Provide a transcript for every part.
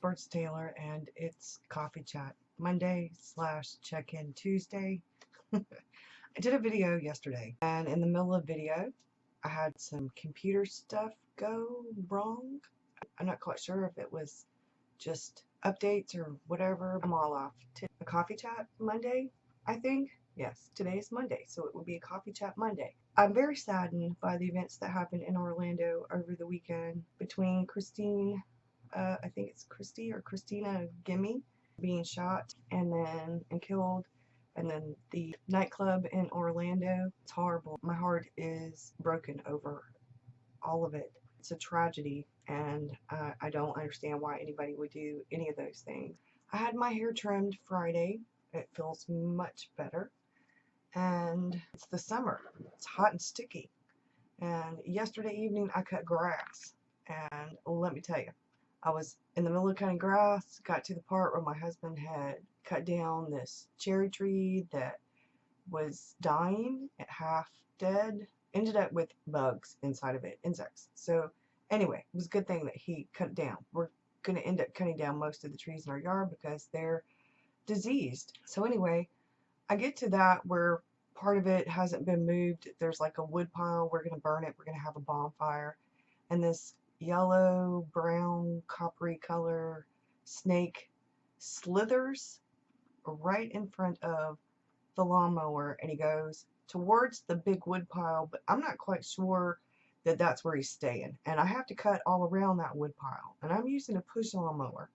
Birds Taylor, and it's Coffee Chat Monday / check-in Tuesday. I did a video yesterday, and in the middle of the video, I had some computer stuff go wrong. I'm not quite sure if it was just updates or whatever. I'm all off. A Coffee Chat Monday, I think. Yes, today is Monday, so it will be a Coffee Chat Monday. I'm very saddened by the events that happened in Orlando over the weekend between Christine, I think it's Christina Gimme being shot and killed, and then the nightclub in Orlando. It's horrible. My heart is broken over all of it. It's a tragedy, and I don't understand why anybody would do any of those things. I had my hair trimmed Friday. It feels much better. And it's the summer. It's hot and sticky. And yesterday evening I cut grass. And let me tell you, I was in the middle of cutting grass, got to the part where my husband had cut down this cherry tree that was dying, at half dead, ended up with bugs inside of it, insects. So anyway, it was a good thing that he cut it down. We're going to end up cutting down most of the trees in our yard because they're diseased. So anyway, I get to that where part of it hasn't been moved. There's like a wood pile. We're going to burn it. We're going to have a bonfire. And this yellow, brown, coppery color snake slithers right in front of the lawnmower, and he goes towards the big wood pile, but I'm not quite sure that that's where he's staying. And I have to cut all around that wood pile. And I'm using a push lawnmower.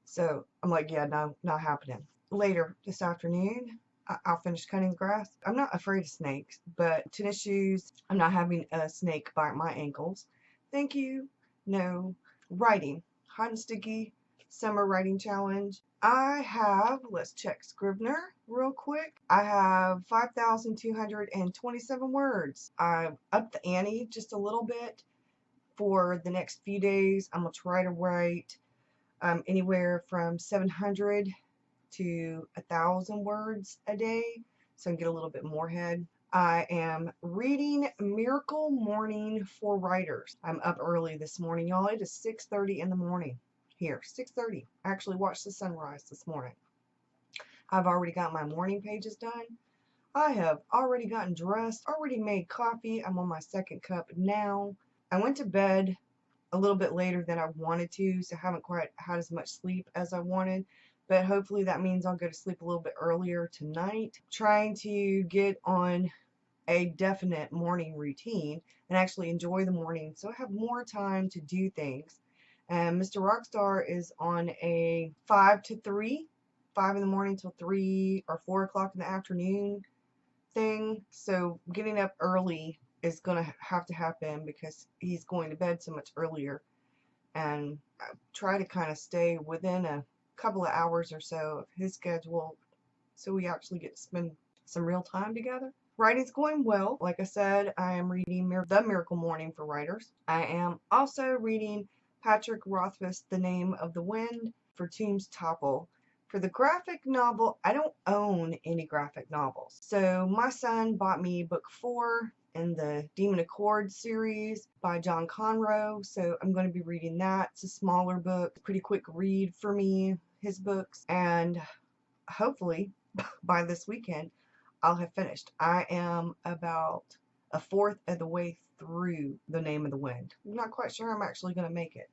So I'm like, yeah, no, not happening. Later this afternoon, I'll finish cutting grass. I'm not afraid of snakes, but tennis shoes, I'm not having a snake bite my ankles. Thank you. No. Writing. Hot and sticky summer writing challenge. I have, let's check Scrivener real quick. I have 5,227 words. I upped the ante just a little bit for the next few days. I'm going to try to write anywhere from 700 to 1,000 words a day, so I can get a little bit more ahead. I am reading Miracle Morning for Writers. I'm up early this morning, y'all. It is 6:30 in the morning here. 6:30. I actually watched the sunrise this morning. I've already got my morning pages done. I have already gotten dressed, already made coffee. I'm on my second cup now. I went to bed a little bit later than I wanted to, so I haven't quite had as much sleep as I wanted, but hopefully that means I'll go to sleep a little bit earlier tonight. Trying to get on a definite morning routine and actually enjoy the morning so I have more time to do things. And Mr. Rockstar is on a 5 to 3, 5 in the morning till 3 or 4 o'clock in the afternoon thing, so getting up early is going to have to happen because he's going to bed so much earlier, and I try to kind of stay within a couple of hours or so of his schedule so we actually get to spend some real time together. Writing's going well. Like I said, I am reading The Miracle Morning for Writers. I am also reading Patrick Rothfuss' The Name of the Wind for Tombs Topple. For the graphic novel, I don't own any graphic novels. So my son bought me book 4 in the Demon Accord series by John Conroe. So I'm going to be reading that. It's a smaller book, pretty quick read for me, his books. And hopefully by this weekend, I'll have finished. I am about a fourth of the way through The Name of the Wind. I'm not quite sure I'm actually going to make it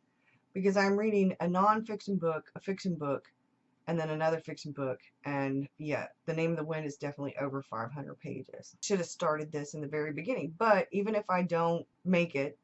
because I'm reading a non-fiction book, a fiction book, and then another fiction book, and yeah, The Name of the Wind is definitely over 500 pages. Should have started this in the very beginning, but even if I don't make it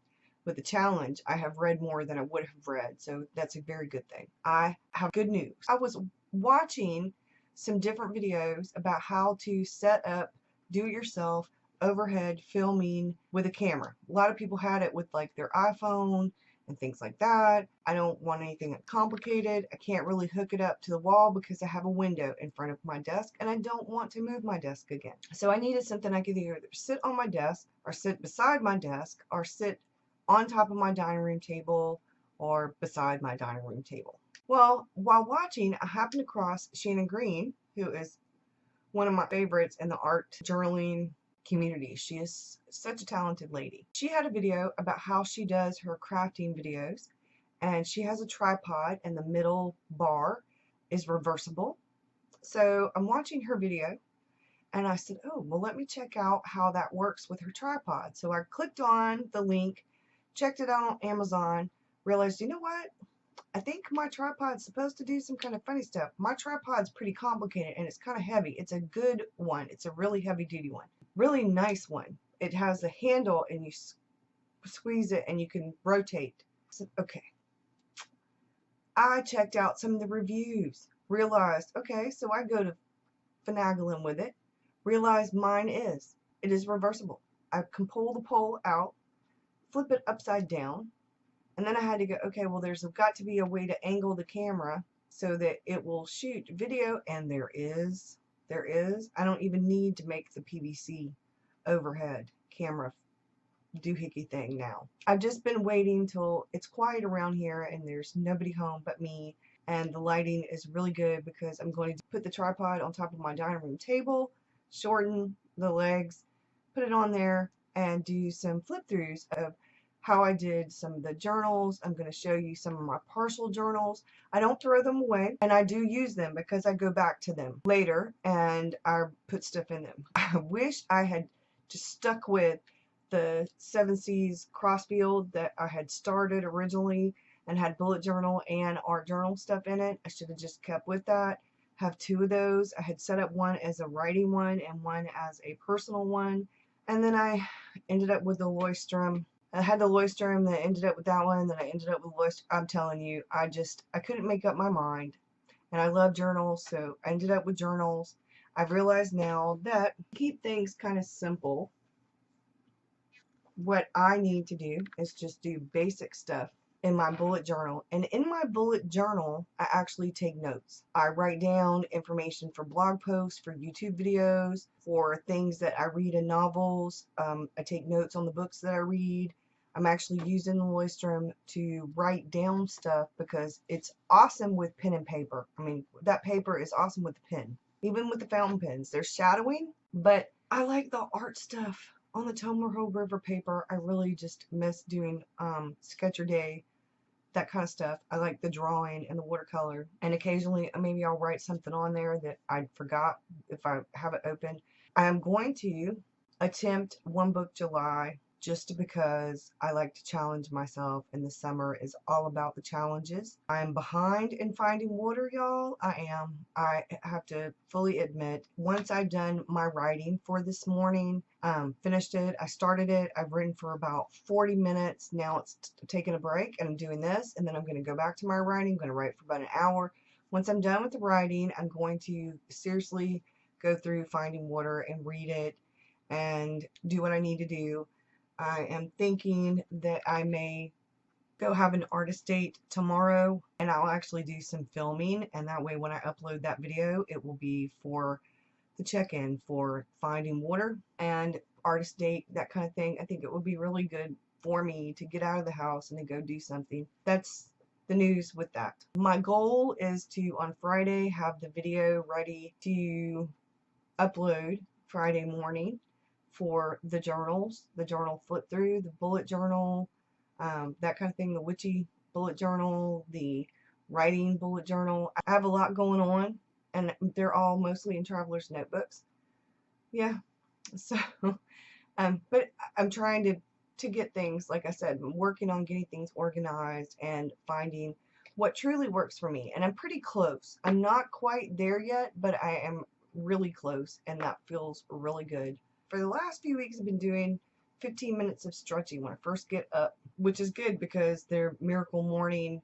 with the challenge, I have read more than I would have read, so that's a very good thing. I have good news. I was watching some different videos about how to set up do-it-yourself overhead filming with a camera. A lot of people had it with like their iPhone and things like that. I don't want anything complicated. I can't really hook it up to the wall because I have a window in front of my desk and I don't want to move my desk again. So I needed something I could either sit on my desk or sit beside my desk or sit on top of my dining room table or beside my dining room table. Well, while watching, I happened across Shannon Green, who is one of my favorites in the art journaling community. She is such a talented lady. She had a video about how she does her crafting videos, and she has a tripod and the middle bar is reversible. So I'm watching her video and I said, oh, well, let me check out how that works with her tripod. So I clicked on the link, checked it out on Amazon, realized, you know what? I think my tripod's supposed to do some kind of funny stuff. My tripod's pretty complicated and it's kind of heavy. It's a good one. It's a really heavy duty one. Really nice one. It has a handle and you squeeze it and you can rotate. So, okay. I checked out some of the reviews. Realized, okay, so I go to finagling with it. Realized mine is. It is reversible. I can pull the pole out, flip it upside down, and then I had to go, okay, well, there's got to be a way to angle the camera so that it will shoot video, and there is. There is. I don't even need to make the PVC overhead camera doohickey thing now. I've just been waiting till it's quiet around here and there's nobody home but me, and the lighting is really good because I'm going to put the tripod on top of my dining room table, shorten the legs, put it on there, and do some flip throughs of how I did some of the journals. I'm going to show you some of my partial journals. I don't throw them away, and I do use them because I go back to them later and I put stuff in them. I wish I had just stuck with the Seven Seas Crossfield that I had started originally and had bullet journal and art journal stuff in it. I should have just kept with that. Have two of those. I had set up one as a writing one and one as a personal one. And then I ended up with the Leuchtturm. I had the Leuchtturm, then I ended up with that one, then I ended up with Leuchtturm. I'm telling you, I couldn't make up my mind. And I love journals, so I ended up with journals. I've realized now that to keep things kind of simple, what I need to do is just do basic stuff in my bullet journal. And in my bullet journal, I actually take notes. I write down information for blog posts, for YouTube videos, for things that I read in novels. I take notes on the books that I read. I'm actually using the Leuchtturm to write down stuff because it's awesome with pen and paper. I mean, that paper is awesome with the pen. Even with the fountain pens. There's shadowing, but I like the art stuff. On the Tomohiro River paper, I really just miss doing Sketcher Day, that kind of stuff. I like the drawing and the watercolor, and occasionally maybe I'll write something on there that I forgot if I have it open. I am going to attempt One Book July just because I like to challenge myself, and the summer is all about the challenges. I am behind in Finding Water, y'all. I am. I have to fully admit, once I've done my writing for this morning, finished it, I started it, I've written for about 40 minutes. Now it's taking a break and I'm doing this, and then I'm going to go back to my writing. I'm going to write for about an hour. Once I'm done with the writing, I'm going to seriously go through Finding Water and read it and do what I need to do. I am thinking that I may go have an artist date tomorrow, and I'll actually do some filming, and that way when I upload that video, it will be for the check-in for Finding Water and artist date, that kind of thing. I think it would be really good for me to get out of the house and to go do something. That's the news with that. My goal is to, on Friday, have the video ready to upload Friday morning for the journals, the journal flip through, the bullet journal, that kind of thing, the witchy bullet journal, the writing bullet journal. I have a lot going on, and they're all mostly in traveler's notebooks. Yeah, so, but I'm trying to get things, like I said, I'm working on getting things organized and finding what truly works for me, and I'm pretty close. I'm not quite there yet, but I am really close, and that feels really good. For the last few weeks, I've been doing 15 minutes of stretching when I first get up, which is good because they're miracle morning.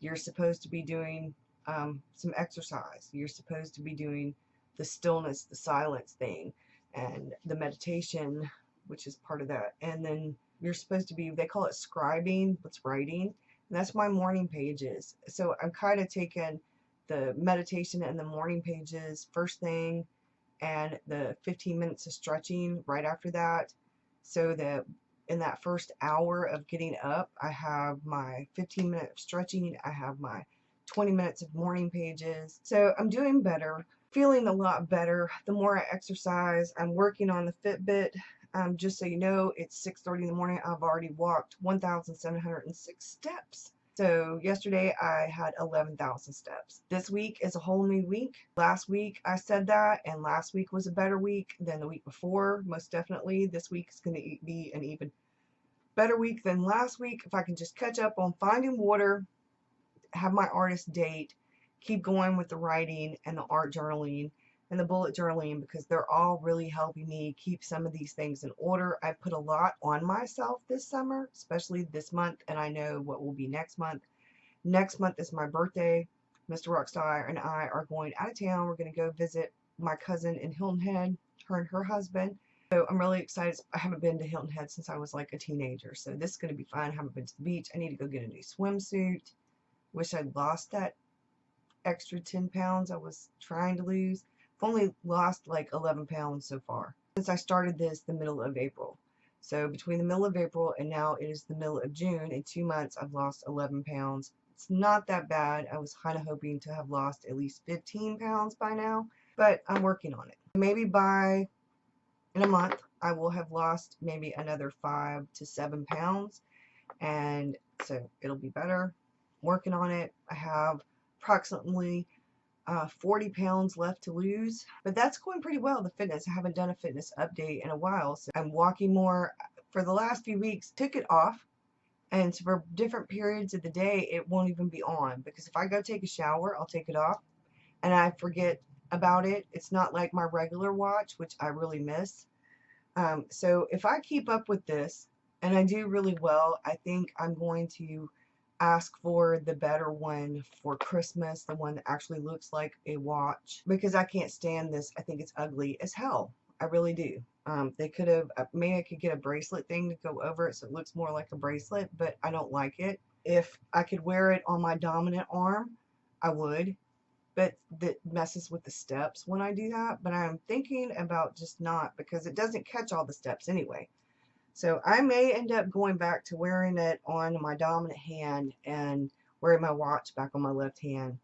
You're supposed to be doing some exercise. You're supposed to be doing the stillness, the silence thing, and the meditation, which is part of that. And then you're supposed to be, they call it scribing, it's writing. And that's my morning pages. So I'm kind of taking the meditation and the morning pages first thing, and the 15 minutes of stretching right after that, so that in that first hour of getting up, I have my 15-minute stretching, I have my 20 minutes of morning pages. So I'm doing better. feeling a lot better. The more I exercise, I'm working on the Fitbit. Just so you know, it's 6:30 in the morning. I've already walked 1,706 steps. So yesterday I had 11,000 steps. This week is a whole new week. Last week I said that, and last week was a better week than the week before. Most definitely, this week is going to be an even better week than last week. If I can just catch up on finding water, have my artist date, keep going with the writing and the art journaling and the bullet journaling, because they're all really helping me keep some of these things in order. I put a lot on myself this summer, especially this month, and I know what will be next month. Next month is my birthday. Mr. Rockstar and I are going out of town. We're going to go visit my cousin in Hilton Head, her and her husband. So I'm really excited. I haven't been to Hilton Head since I was like a teenager. So this is going to be fun. I haven't been to the beach. I need to go get a new swimsuit. Wish I'd lost that extra 10 pounds I was trying to lose. I've only lost like 11 pounds so far since I started this the middle of April. So between the middle of April and now it is the middle of June, in 2 months I've lost 11 pounds. It's not that bad. I was kind of hoping to have lost at least 15 pounds by now, but I'm working on it. Maybe in a month I will have lost maybe another 5 to 7 pounds, and so it'll be better. Working on it. I have approximately 40 pounds left to lose, but that's going pretty well. The fitness, I haven't done a fitness update in a while, so I'm walking more. For the last few weeks, took it off, and so for different periods of the day it won't even be on, because if I go take a shower I'll take it off and I forget about it. It's not like my regular watch, which I really miss. So if I keep up with this and I do really well, I think I'm going to ask for the better one for Christmas, the one that actually looks like a watch, because I can't stand this. I think it's ugly as hell. I really do. They could have, maybe I could get a bracelet thing to go over it so it looks more like a bracelet, but I don't like it. If I could wear it on my dominant arm, I would, but that messes with the steps when I do that. But I'm thinking about just not, because it doesn't catch all the steps anyway. So I may end up going back to wearing it on my dominant hand and wearing my watch back on my left hand.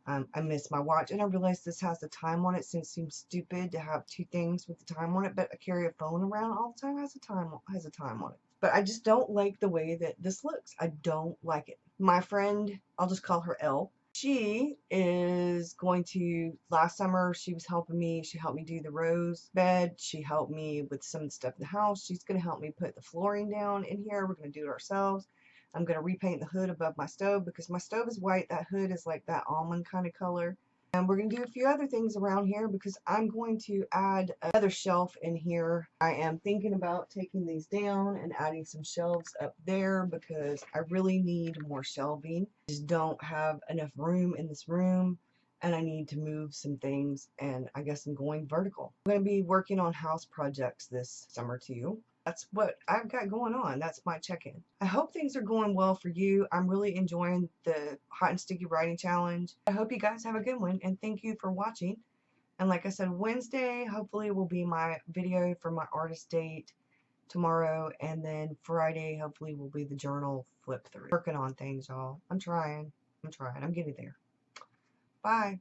I miss my watch, and I realize this has the time on it, since it seems stupid to have two things with the time on it, but I carry a phone around all the time, has a time on it. But I just don't like the way that this looks. I don't like it. My friend, I'll just call her Elle, she is going to, last summer she was helping me. She helped me do the rose bed. She helped me with some of the stuff in the house. She's going to help me put the flooring down in here. We're going to do it ourselves. I'm going to repaint the hood above my stove, because my stove is white. That hood is like that almond kind of color. And we're going to do a few other things around here, because I'm going to add another shelf in here. I am thinking about taking these down and adding some shelves up there, because I really need more shelving. I just don't have enough room in this room, and I need to move some things, and I guess I'm going vertical. I'm going to be working on house projects this summer too. That's what I've got going on. That's my check-in. I hope things are going well for you. I'm really enjoying the Hot and Sticky Writing Challenge. I hope you guys have a good one, and thank you for watching. And like I said, Wednesday hopefully will be my video for my artist date tomorrow, and then Friday hopefully will be the journal flip through. Working on things, y'all. I'm trying. I'm getting there. Bye.